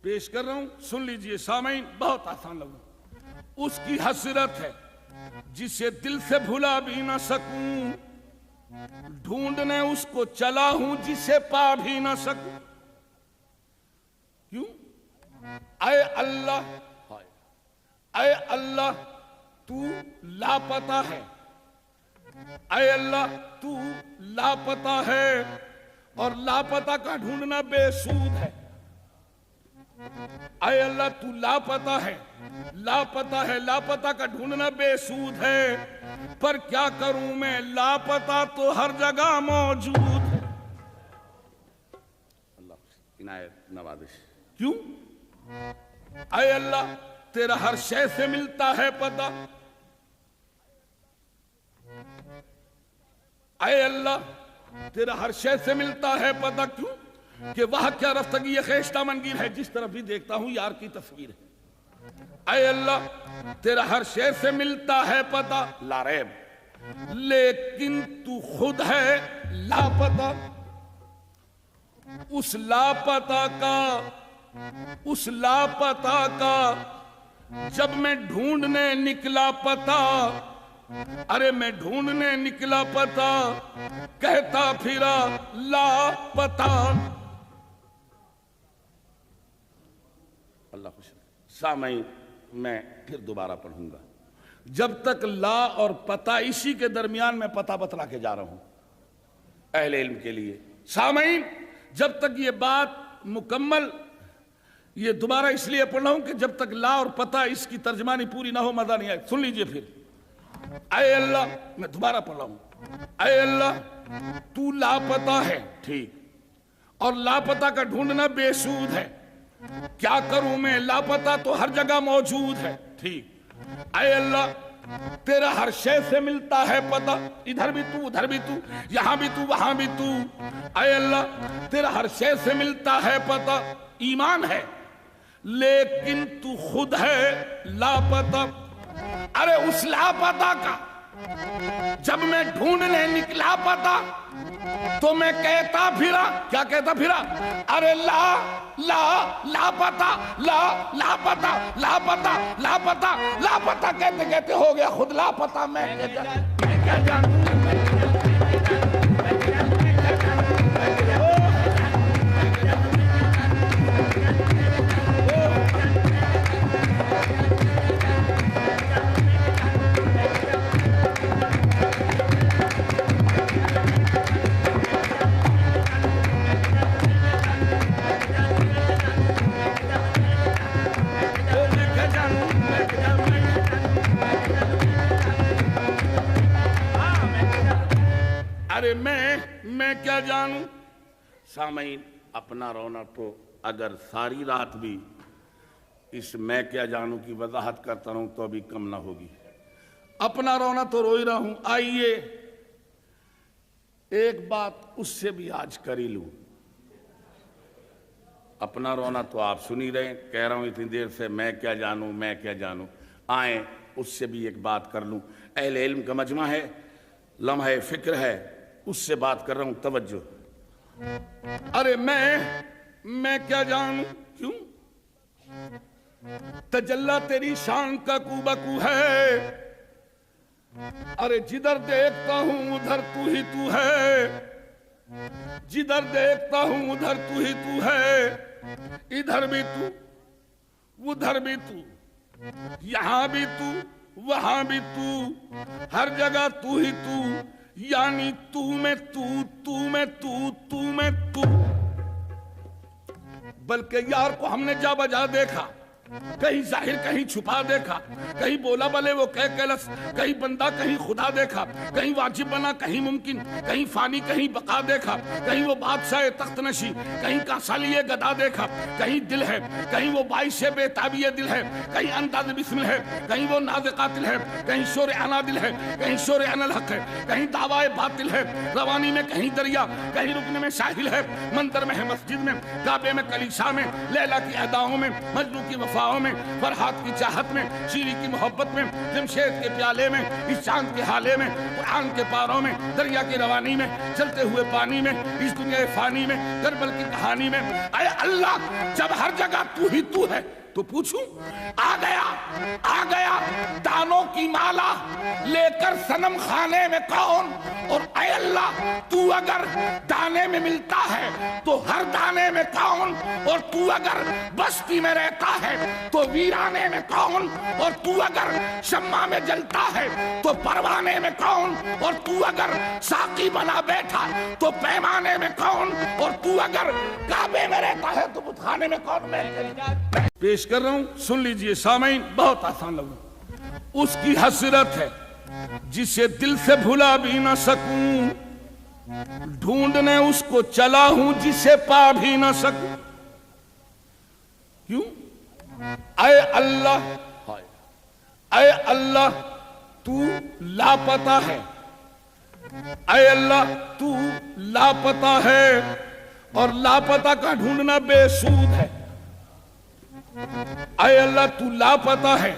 پیش کر رہا ہوں، سن لیجئے سامعین، بہت آسان لگا۔ اس کی حسرت ہے جسے دل سے بھلا بھی نہ سکوں، ڈھونڈنے اس کو چلا ہوں جسے پا بھی نہ سکوں۔ کیوں؟ اے اللہ، اے اللہ تو لاپتہ ہے، اے اللہ تو لاپتہ ہے، اور لاپتہ کا ڈھونڈنا بے سود ہے۔ اے اللہ تو لاپتہ ہے، لاپتہ ہے، لاپتہ کا ڈھونڈنا بے سود ہے، پر کیا کروں میں، لاپتہ تو ہر جگہ موجود ہے۔ اللہ عنایت نوازش۔ کیوں؟ اے اللہ تیرا ہر شے سے ملتا ہے پتہ، اے اللہ تیرا ہر شے سے ملتا ہے پتہ۔ کیوں کہ وہاں کیا رفتگی یہ خیشتہ منگیر ہے، جس طرف بھی دیکھتا ہوں یار کی تصویر ہے۔ اے اللہ تیرا ہر شے سے ملتا ہے پتہ، لا ریب، لیکن تو خود ہے لاپتہ۔ اس لاپتہ کا جب میں ڈھونڈنے نکلا پتہ، ارے میں ڈھونڈنے نکلا پتہ، کہتا پھرا لاپتہ۔ اللہ خوش۔ سامعین میں پھر دوبارہ پڑھوں گا، جب تک لا اور پتہ، اسی کے درمیان میں پتہ بتلا کے جا رہا ہوں اہل علم کے لیے۔ سامعین جب تک یہ بات مکمل، یہ دوبارہ اس لیے پڑھ رہا ہوں کہ جب تک لا اور پتہ اس کی ترجمانی پوری نہ ہو مزہ نہیں آئے۔ سن لیجئے پھر، اے اللہ، میں دوبارہ پڑھ رہا ہوں، اے اللہ تو لاپتہ ہے، ٹھیک، اور لاپتہ کا ڈھونڈنا بے سود ہے، کیا کروں میں، لاپتہ تو ہر جگہ موجود ہے، ٹھیک، اے اللہ تیرا ہر شے سے ملتا ہے پتہ، ادھر بھی تو ادھر بھی تو، یہاں بھی تو وہاں بھی تو، اے اللہ تیرا ہر شے سے ملتا ہے پتہ، ایمان ہے، لیکن تو خود ہے لاپتہ۔ ارے اس لاپتہ کا جب میں ڈھونڈنے نکلا پتہ تو میں کہتا پھرا، کیا کہتا پھرا، ارے لاپتہ، لاپتہ، لاپتہ، لاپتہ، لاپتہ کہتے کہتے ہو گیا خود لاپتہ۔ میں کیا جانوں، ارے میں کیا جانوں۔ سامعین اپنا رونا تو اگر ساری رات بھی اس میں کیا جانوں کی وضاحت کرتا رہوں تو ابھی کم نہ ہوگی۔ اپنا رونا تو رو ہی رہا ہوں، آئیے ایک بات اس سے بھی آج کر ہی لوں۔ اپنا رونا تو آپ سنی رہے، کہہ رہا ہوں اتنی دیر سے میں کیا جانوں، میں کیا جانوں، آئیں اس سے بھی ایک بات کر لوں۔ اہل علم کا مجمع ہے، لمحہ فکر ہے، اس سے بات کر رہا ہوں، توجہ۔ ارے میں کیا جانوں، کیوں تجلی تیری شان کا کو بکو ہے، ارے جدھر دیکھتا ہوں ادھر تو ہی تو ہے، جدھر دیکھتا ہوں ادھر تو ہی تو ہے، ادھر بھی تو ادھر بھی تو، یہاں بھی تو وہاں بھی تو، ہر جگہ تو ہی تو، یعنی تو میں تو، تو میں تو، تو میں تو۔ بلکہ یار کو ہم نے جا بجا دیکھا، کہیں ظاہر کہیں چھپا دیکھا، کہیں بولا بلے وہ کہلس، کہیں بندہ کہیں خدا دیکھا، کہیں واجب بنا کہیں ممکن، کہیں فانی کہیں بقا دیکھا، کہیں وہ بادشاہ تخت نشی، کہیں کاسالی گدا دیکھا، کہیں دل ہے، کہیں وہ باعث بے تابی دل ہے، کہیں انداز بسم ہے، کہیں وہ ناز قاتل ہے، کہیں شور انا دل ہے، کہیں شور انا الحق ہے، کہیں دعوی باطل ہے، روانی میں کہیں دریا، کہیں رکن میں ساحل ہے، منظر میں ہے مسجد میں، کعبے میں کلیسا میں، لیلا کی اداؤں میں، مجنوں کی وفا وفاؤں میں، فرحات کی چاہت میں، شیری کی محبت میں، جمشید کے پیالے میں، اس چاند کے حالے میں، قرآن کے پاروں میں، دریا کی روانی میں، چلتے ہوئے پانی میں، اس دنیا فانی میں، کربل کی کہانی میں۔ اے اللہ، جب ہر جگہ تو ہی تو ہے تو پوچھوں آ گیا دانوں کی مالا لے کر صنم خانے میں کون؟ اور اے اللہ، تو اگر دانے میں ملتا ہے تو ہر دانے میں کون؟ اور تو اگر بستی میں رہتا ہے تو ویرانے میں کون؟ اور تو اگر شمع میں جلتا ہے تو پروانے میں کون؟ اور تو اگر ساقی بنا بیٹھا تو پیمانے میں کون؟ اور تو اگر کعبے میں رہتا ہے تو بت خانے میں کون؟ میں پیش کر رہا ہوں، سن لیجئے سامعین، بہت آسان لفظ۔ اس کی حسرت ہے جسے دل سے بھلا بھی نہ سکوں، ڈھونڈنے اس کو چلا ہوں جسے پا بھی نہ سکوں۔ کیوں؟ اے اللہ، اے اللہ تو لاپتہ ہے، اے اللہ تو لاپتہ ہے، اور لاپتہ کا ڈھونڈنا بے سود ہے۔ اے اللہ تو لاپتہ ہے،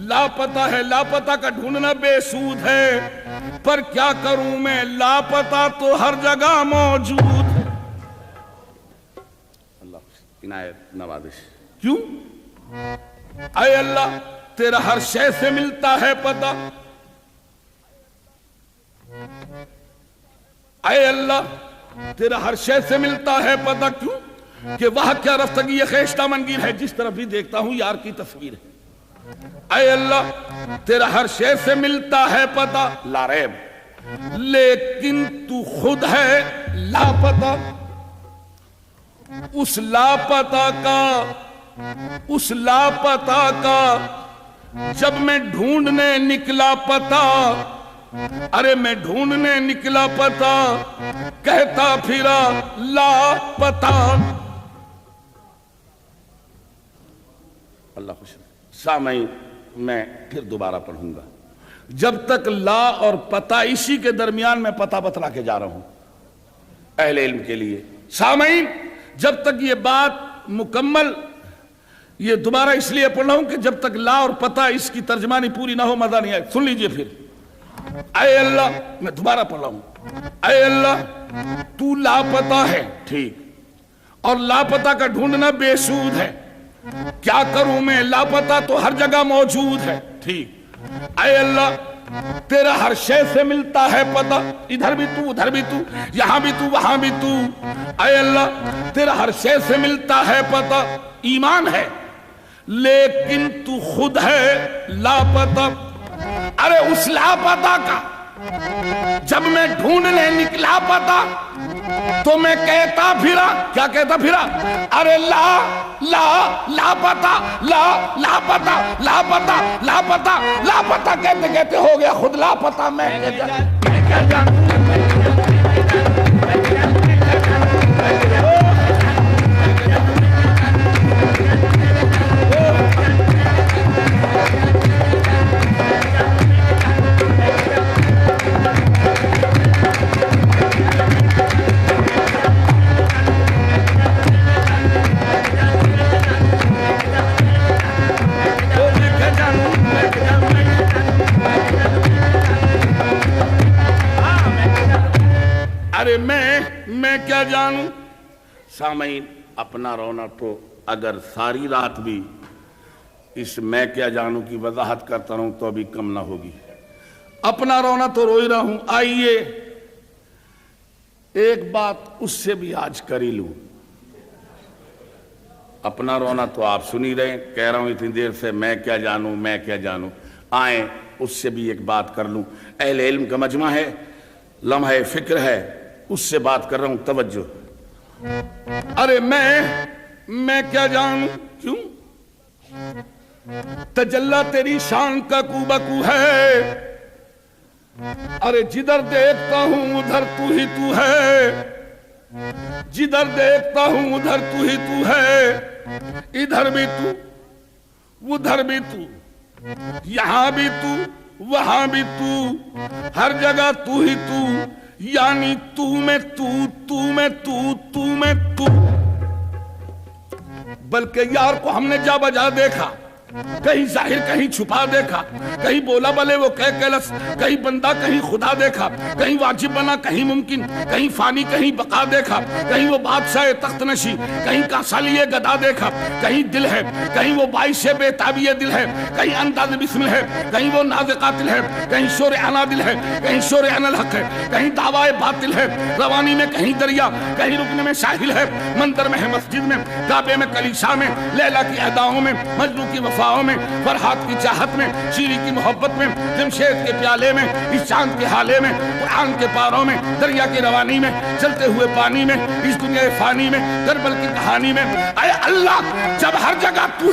لاپتہ ہے، لاپتہ کا ڈھونڈنا بے سود ہے، پر کیا کروں میں، لاپتہ تو ہر جگہ موجود ہے۔ اللہ عنایت نوازش۔ کیوں؟ اے اللہ تیرا ہر شے سے ملتا ہے پتہ، اے اللہ تیرا ہر شے سے ملتا ہے پتہ۔ کیوں کہ وہ کیا رفتگی خیشتہ منگیر ہے، جس طرف بھی دیکھتا ہوں یار کی تصویر ہے۔ اے اللہ تیرا ہر شے سے ملتا ہے پتہ، لا ریب، لیکن تو خود ہے لاپتہ۔ اس لاپتہ کا جب میں ڈھونڈنے نکلا پتہ، ارے میں ڈھونڈنے نکلا پتہ، کہتا پھرا لاپتہ۔ اللہ خوش۔ سامعین میں پھر دوبارہ پڑھوں گا، جب تک لا اور پتہ اسی کے درمیان میں پتہ بتلا کے جا رہا ہوں اہل علم کے لیے۔ سامعین جب تک یہ بات مکمل، یہ دوبارہ اس لیے پڑھ رہا ہوں کہ جب تک لا اور پتہ اس کی ترجمانی پوری نہ ہو مزہ نہیں آئے۔ سن لیجئے پھر، اے اللہ، میں دوبارہ پڑھ رہا ہوں، اے اللہ تو لاپتہ ہے، ٹھیک، اور لاپتہ کا ڈھونڈنا بے سود ہے، کیا کروں میں، لاپتہ تو ہر جگہ موجود ہے، ٹھیک، اے اللہ تیرا ہر شے سے ملتا ہے پتہ، ادھر بھی تو ادھر بھی تو، یہاں بھی تو وہاں بھی تو، اے اللہ تیرا ہر شے سے ملتا ہے پتہ، ایمان ہے لیکن تو خود ہے لاپتہ۔ ارے اس لاپتہ کا جب میں ڈھونڈنے نکلا پتہ تو میں کہتا پھرا، کیا کہتا پھرا؟ ارے لاپتہ، لاپتہ، لاپتہ، لاپتہ، لاپتہ کہتے کہتے ہو گیا خود لاپتہ۔ میں کیا جانوں؟ ارے میں کیا جانوں؟ سامعین اپنا رونا تو اگر ساری رات بھی اس میں کیا جانوں کی وضاحت کرتا رہوں تو ابھی کم نہ ہوگی۔ اپنا رونا تو رو ہی رہا ہوں، آئیے ایک بات اس سے بھی آج کر ہی لوں۔ اپنا رونا تو آپ سنی رہے، کہہ رہا ہوں اتنی دیر سے میں کیا جانوں، میں کیا جانوں، آئیں اس سے بھی ایک بات کر لوں۔ اہل علم کا مجمع ہے، لمحہ فکر ہے، اس سے بات کر رہا ہوں، توجہ۔ ارے میں کیا جانوں، کیوں؟ تجلی تیری شان کا کو بکو ہے، ارے جدھر دیکھتا ہوں ادھر تو ہی تو ہے، جدھر دیکھتا ہوں ادھر تو ہی تو ہے، ادھر بھی تو ادھر بھی تو، یہاں بھی تو وہاں بھی تو، ہر جگہ تو ہی تو، یعنی تو میں تو، تو میں تو، تو میں تو۔ بلکہ یار کو ہم نے جا بجا دیکھا، کہیں ظاہر کہیں چھپا دیکھا، کہیں بولا بلے وہ کہہ لفظ، کہیں بندہ کہیں خدا دیکھا، کہیں واجب بنا کہیں ممکن، کہیں فانی کہیں بقا دیکھا، کہیں وہ بادشاہ تخت نشی، کہیں کاسا لیے گدا دیکھا، کہیں دل ہے، کہیں وہ باعث بے تابی دل ہے، کہیں انداز بسمل ہے، کہیں وہ ناز قاتل ہے، کہیں شور انا دل ہے، کہیں شور انا الحق ہے، کہیں دعوی باطل ہے، روانی میں کہیں دریا، کہیں رکن میں ساحل ہے، منتر میں ہے مسجد میں، کعبے میں کلیسا میں، لیلا کی اداؤں میں، مجنوں کی وفاؤں میں، فرحات کی چاہت میں، شیری کی محبت میں، جمشید کے پیالے میں، اس چاند کے حالے میں، قرآن کے پاروں میں، دریا کی روانی میں، چلتے ہوئے پانی میں، اس دنیا فانی میں، کربل کی کہانی میں، اے اللہ جب ہر جگہ تو